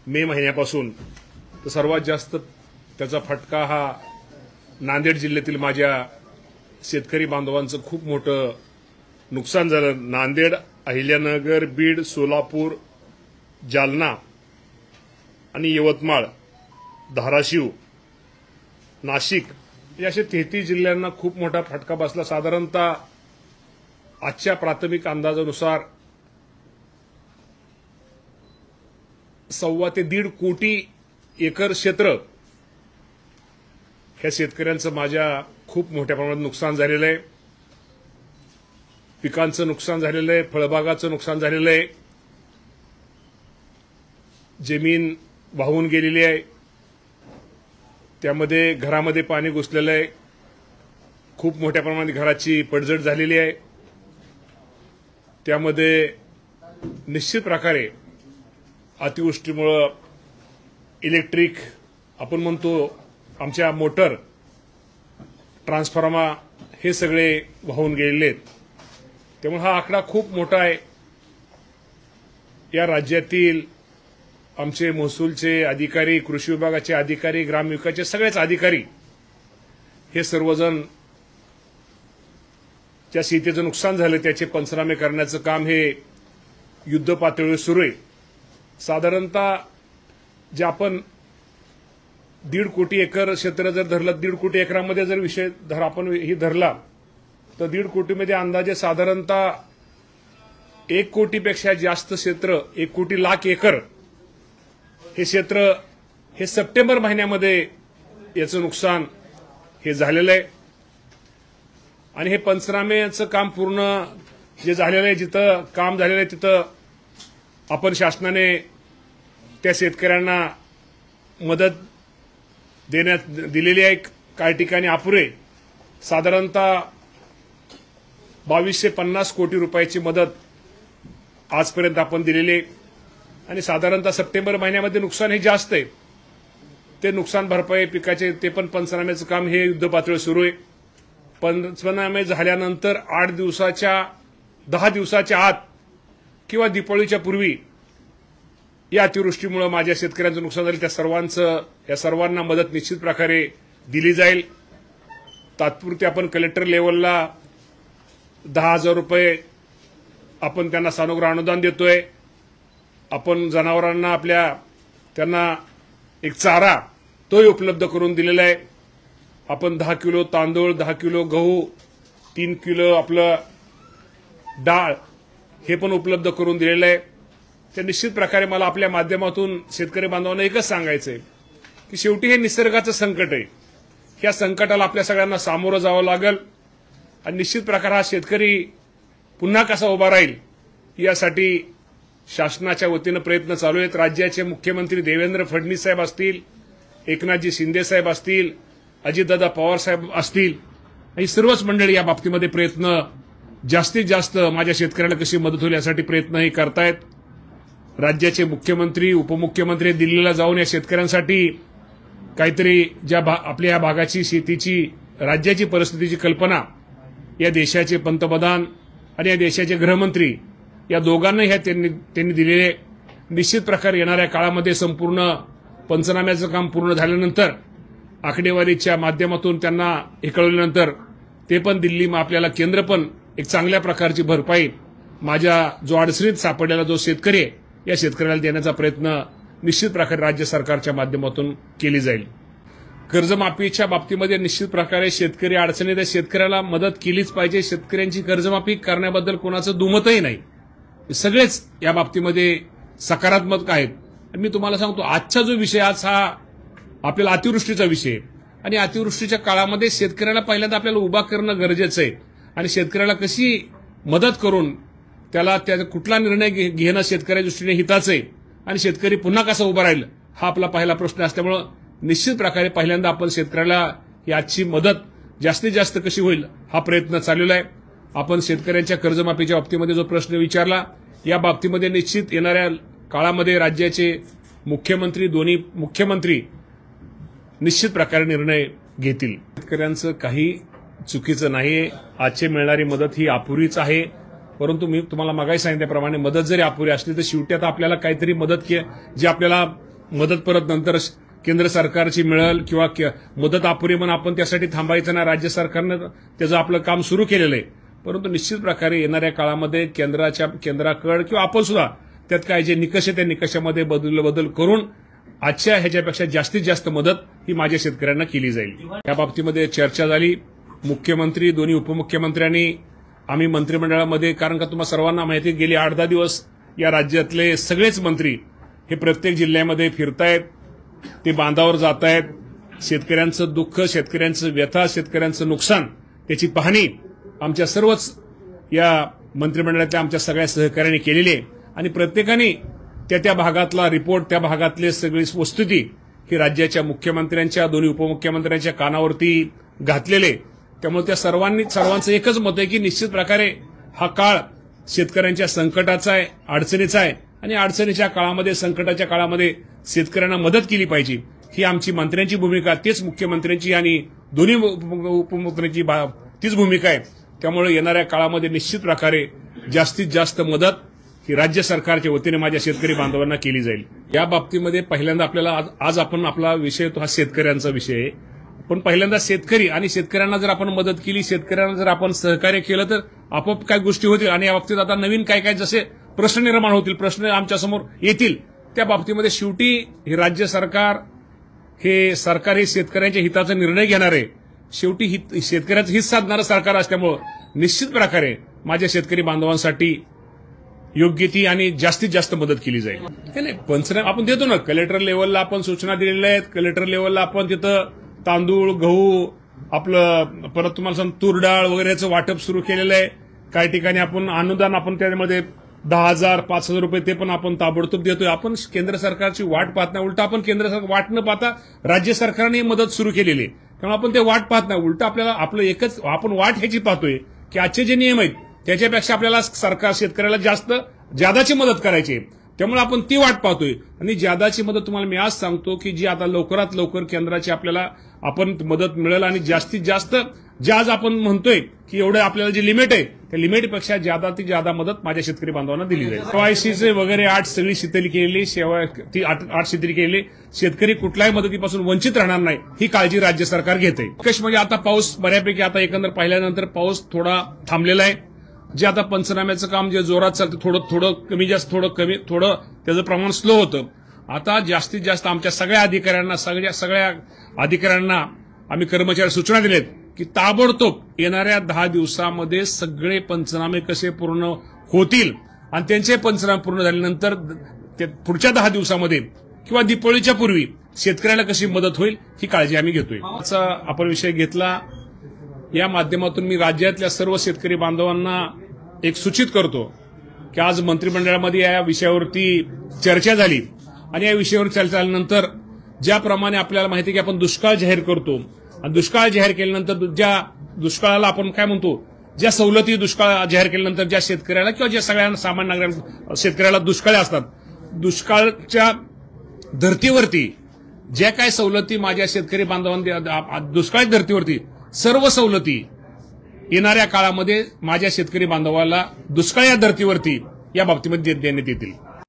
मे महिन्यापासून, तर सर्वात जास्त त्याचा फटका हा नांदेड जिल्ह्यातील माझ्या शेतकरी बांधवांचं खूप मोठं नुकसान झालं. नांदेड, अहिल्यानगर, बीड, सोलापूर, जालना आणि यवतमाळ, धाराशिव, नाशिक या अशा 33 जिल्ह्यांना खूप मोठा फटका बसला. साधारणतः आजच्या प्राथमिक अंदाजानुसार 1.25 ते 1.5 कोटी एकर क्षेत्र ह्या शेतकऱ्यांचं माझ्या खूप मोठ्या प्रमाणात नुकसान झालेलं आहे. पिकांचं नुकसान झालेलं आहे, फळबागाचं नुकसान झालेलं आहे, जमीन वाहून गेलेली आहे, त्यामध्ये घरामध्ये पाणी घुसलेलं आहे, खूप मोठ्या प्रमाणात घराची पडझड झालेली आहे. त्यामध्ये निश्चित प्रकारे अतिवृष्टीमुळे इलेक्ट्रिक आपण म्हणतो आमच्या मोटर, ट्रान्सफॉर्मा हे सगळे वाहून गेलेले आहेत. त्यामुळे हा आकडा खूप मोठा आहे. या राज्यातील आमचे महसूलचे अधिकारी, कृषी विभागाचे अधिकारी, ग्रामविकासचे सगळेच अधिकारी हे सर्वजण ज्या शेतीचं नुकसान झालं त्याचे पंचनामे करण्याचं काम हे युद्ध पातळीवर सुरू आहे. साधारणतः जे आपण 1.5 कोटी एकर क्षेत्र जर धरलं, 1.5 कोटी एकरामध्ये जर विषय आपण ही धरला तर 1.5 कोटीमध्ये अंदाजे साधारणतः 1 कोटीपेक्षा जास्त क्षेत्र, 1 कोटी लाख एकर हे क्षेत्र हे सप्टेंबर महिन्यामध्ये याचं नुकसान हे झालेलं आहे. आणि हे पंचनाम्याचं काम पूर्ण जे झालेलं आहे, जिथं काम झालेलं आहे तिथं आपण शासनाने त्या शेतकऱ्यांना मदत देण्यात दिलेली आहे. काही ठिकाणी अपुरे साधारणतः 2250 कोटी रुपयाची मदत आजपर्यंत आपण दिलेली आहे. आणि साधारणतः सप्टेंबर महिन्यामध्ये नुकसान हे जास्त आहे. ते नुकसान भरपाई पिकाचे ते पण पंचनाम्याचं काम हे युद्ध पातळीवर सुरू आहे. पंचनामे झाल्यानंतर 8 दिवसाच्या 10 दिवसाच्या आत किंवा दिवाळीच्या पूर्वी या अतिवृष्टीमुळे माझ्या शेतकऱ्यांचं नुकसान झालं त्या सर्वांना मदत निश्चित प्रकारे दिली जाईल. तात्पुरती आपण कलेक्टर लेव्हलला 10,000 रुपये आपण त्यांना सानुग्रह अनुदान देतोय. आपण जनावरांना त्यांना एक चारा तोही उपलब्ध करून दिलेला आहे. आपण 10 किलो तांदूळ, 10 किलो गहू, 3 किलो आपलं डाळ हे पण उपलब्ध करून दिलेलं आहे. तर निश्चित प्रकारे मला आपल्या माध्यमातून शेतकरी बांधवांना एकच सांगायचं आहे की शेवटी हे निसर्गाचं संकट आहे. या संकटाला आपल्या सगळ्यांना सामोरं जावं लागेल आणि निश्चित प्रकारे हा शेतकरी पुन्हा कसा उभा राहील यासाठी शासनाच्या वतीनं प्रयत्न चालू आहेत. राज्याचे मुख्यमंत्री देवेंद्र फडणवीस साहेब असतील, एकनाथजी शिंदे साहेब असतील, अजितदादा पवार साहेब असतील, ही सर्वच मंडळी या बाबतीमध्ये प्रयत्न जास्तीत जास्त माझ्या शेतकऱ्याला कशी मदत होईल यासाठी प्रयत्नही करतायत. राज्याचे मुख्यमंत्री, उपमुख्यमंत्री दिल्लीला जाऊन या शेतकऱ्यांसाठी काहीतरी आपल्या या भागाची शेतीची, राज्याची परिस्थितीची कल्पना या देशाचे पंतप्रधान आणि या देशाचे गृहमंत्री या दोघांनाही त्यांनी दिलेले. निश्चित प्रकारे येणाऱ्या काळामध्ये संपूर्ण पंचनाम्याचं काम पूर्ण झाल्यानंतर आकडेवारीच्या माध्यमातून त्यांना हे कळवल्यानंतर ते पण दिल्ली आपल्याला केंद्र पण एक चांगल्या प्रकारची भरपाई माझ्या जो अडचणीत सापडलेला जो शेतकरी आहे या शेतकऱ्याला देण्याचा प्रयत्न निश्चित प्रकारे राज्य सरकारच्या माध्यमातून केली जाईल. कर्जमाफीच्या बाबतीमध्ये निश्चित प्रकारे शेतकरी अडचणीत शेतकऱ्याला मदत केलीच पाहिजे. शेतकऱ्यांची कर्जमाफी करण्याबद्दल कोणाचं दुमतही नाही. सगळेच या बाबतीमध्ये सकारात्मक आहेत. मी तुम्हाला सांगतो आजचा जो विषय आज हा आपल्याला अतिवृष्टीचा विषय आणि अतिवृष्टीच्या काळामध्ये शेतकऱ्याला पहिल्यांदा आपल्याला उभा करणं गरजेचं आहे आणि शेतकऱ्याला कशी मदत करून त्याला कुठला निर्णय घेणं शेतकऱ्याच्या दृष्टीने हिताचं आहे आणि शेतकरी पुन्हा कसा उभा राहील हा आपला पहिला प्रश्न असल्यामुळे निश्चित प्रकारे पहिल्यांदा आपण शेतकऱ्याला याची मदत जास्तीत जास्त कशी होईल हा प्रयत्न चाललेला आहे. आपण शेतकऱ्यांच्या कर्जमाफीच्या बाबतीमध्ये जो प्रश्न विचारला या बाबतीमध्ये निश्चित येणाऱ्या काळामध्ये राज्याचे मुख्यमंत्री, दोन्ही मुख्यमंत्री निश्चित प्रकारे निर्णय घेतील. शेतकऱ्यांचं काही चुकीचं नाहीये. आजची मिळणारी मदत ही अपुरीच आहे. परंतु मी तुम्हाला मागाही सांगितल्याप्रमाणे मदत जरी अपुरी असली तर शेवटी आता आपल्याला काहीतरी मदत जी आपल्याला मदत परत नंतर केंद्र सरकारची मिळेल किंवा मदत अपुरी म्हणून आपण त्यासाठी थांबायचं नाही. राज्य सरकारनं त्याचं आपलं काम सुरू केलेलं आहे. परंतु निश्चित प्रकारे येणाऱ्या काळामध्ये केंद्राकडे किंवा आपण सुद्धा त्यात काय जे निकष आहे त्या निकषामध्ये बदल करून आजच्या ह्याच्यापेक्षा जास्तीत जास्त मदत ही माझ्या शेतकऱ्यांना केली जाईल. या बाबतीमध्ये चर्चा झाली. मुख्यमंत्री, दोन्ही उपमुख्यमंत्र्यांनी, आम्ही मंत्रिमंडळामध्ये, कारण का तुम्हाला सर्वांना माहिती गेली 8-10 दिवस या राज्यातले सगळेच मंत्री हे प्रत्येक जिल्ह्यामध्ये फिरतायत, ते बांधावर जात आहेत. शेतकऱ्यांचं दुःख, शेतकऱ्यांचं व्यथा, शेतकऱ्यांचं नुकसान त्याची पाहणी आमच्या सर्वच या मंत्रिमंडळातल्या आमच्या सगळ्या सहकार्याने केलेली आहे आणि प्रत्येकाने त्या भागातला रिपोर्ट, त्या भागातली सगळी वस्तुस्थिती ही राज्याच्या मुख्यमंत्र्यांच्या, दोन्ही उपमुख्यमंत्र्यांच्या कानावरती घातलेले. त्यामुळे त्या सर्वांचं एकच मत आहे की निश्चित प्रकारे हा काळ शेतकऱ्यांच्या संकटाचा आहे, अडचणीचा आहे आणि अडचणीच्या काळामध्ये, संकटाच्या काळामध्ये शेतकऱ्यांना मदत केली पाहिजे. ही आमची मंत्र्यांची भूमिका, तेच मुख्यमंत्र्यांची आणि दोन्ही उपमुख्यमंत्र्यांची तीच भूमिका आहे. त्यामुळे येणाऱ्या काळामध्ये निश्चित प्रकारे जास्तीत जास्त मदत ही राज्य सरकारच्या वतीने माझ्या शेतकरी बांधवांना केली जाईल. या बाबतीमध्ये पहिल्यांदा आपल्याला आज आपण आपला विषय तो हा शेतकऱ्यांचा विषय आहे. पण पहिल्यांदा शेतकरी आणि शेतकऱ्यांना जर आपण मदत केली, शेतकऱ्यांना जर आपण सहकार्य केलं तर आपोआप काय गोष्टी होतील आणि या बाबतीत आता नवीन काय जसे प्रश्न निर्माण होतील, प्रश्न आमच्यासमोर येतील. त्या बाबतीमध्ये शेवटी हे राज्य सरकार, हे शेतकऱ्यांच्या हिताचा निर्णय घेणार आहे. शेवटी शेतकऱ्याचं हित साधणारं सरकार असल्यामुळे निश्चित प्रकारे माझ्या शेतकरी बांधवांसाठी योग्य ती आणि जास्तीत जास्त मदत केली जाईल. नाही, पंचनामे आपण देतो ना, कलेक्टर लेव्हलला आपण सूचना दिलेल्या आहेत. कलेक्टर लेव्हलला आपण तिथं तांदूळ, गहू, आपलं परत तुम्हाला सांग तूर डाळ वगैरेचं वाटप सुरू केलेलं आहे. काही ठिकाणी आपण अनुदान आपण त्यामध्ये 10,000, 5,000 रुपये ते पण आपण ताबडतोब देतोय. आपण केंद्र सरकारची वाट पाहत नाही, उलटा आपण केंद्र सरकार वाट न पाहता राज्य सरकारने मदत सुरू केलेली आहे. त्यामुळे आपण ते वाट पाहत नाही, उलटा आपल्याला आपलं एकच आपण वाट ह्याची पाहतोय की आजचे जे नियम आहेत त्याच्यापेक्षा आपल्याला सरकार शेतकऱ्याला जादाची मदत करायची आहे. त्यामुळे आपण ती वाट पाहतोय आणि जादाची मदत तुम्हाला मी आज सांगतो की जी आता लवकरात लवकर केंद्राची आपल्याला आपण मदत मिळेल आणि जास्तीत जास्त आज आपण म्हणतोय की एवढं आपल्याला जे लिमिट आहे त्या लिमिटपेक्षा जादा मदत माझ्या शेतकरी बांधवांना दिली जाईल. केवायसीचे वगैरे 8 सगळी शिथिल केलेली, ती 8 शिथिल केलेली, शेतकरी कुठल्याही मदतीपासून वंचित राहणार नाही ही काळजी राज्य सरकार घेत आहे. कश म्हणजे आता पाऊस बऱ्यापैकी आता एकंदर पाहिल्यानंतर पाऊस थोडा थांबलेला आहे. जे आता पंचनाम्याचं काम जे जोरात चालतं, थोडं कमी जास्त थोडं त्याचं प्रमाण स्लो होतं. आता जास्तीत जास्त आमच्या सगळ्या अधिकाऱ्यांना आम्ही कर्मचारी सूचना दिलेत की ताबडतोब येणाऱ्या 10 दिवसामध्ये सगळे पंचनामे कसे पूर्ण होतील आणि त्यांचे पंचनामे पूर्ण झाल्यानंतर पुढच्या 10 दिवसामध्ये किंवा दीपावलीच्या पूर्वी शेतकऱ्याला कशी मदत होईल ही काळजी आम्ही घेतोय. याचा आपण विषय घेतला. या माध्यमातून मी राज्यातल्या सर्व शेतकरी बांधवांना एक सूचित करतो की आज मंत्रिमंडळामध्ये या विषयावरती चर्चा झाली आणि या विषयावर चर्चा झाल्यानंतर ज्याप्रमाणे आपल्याला माहिती की आपण दुष्काळ जाहीर करतो आणि दुष्काळ जाहीर केल्यानंतर ज्या दुष्काळाला आपण काय म्हणतो, ज्या सवलती दुष्काळ जाहीर केल्यानंतर ज्या शेतकऱ्याला किंवा ज्या सगळ्या सामान्य नागरिकांना शेतकऱ्याला दुष्काळ असतात, दुष्काळच्या धर्तीवरती ज्या काय सवलती माझ्या शेतकरी बांधवांना दुष्काळी धर्तीवरती सर्व सवलती येणाऱ्या काळामध्ये माझ्या शेतकरी बांधवाला दुष्काळ या धर्तीवरती या बाबतीमध्ये देण्यात येतील.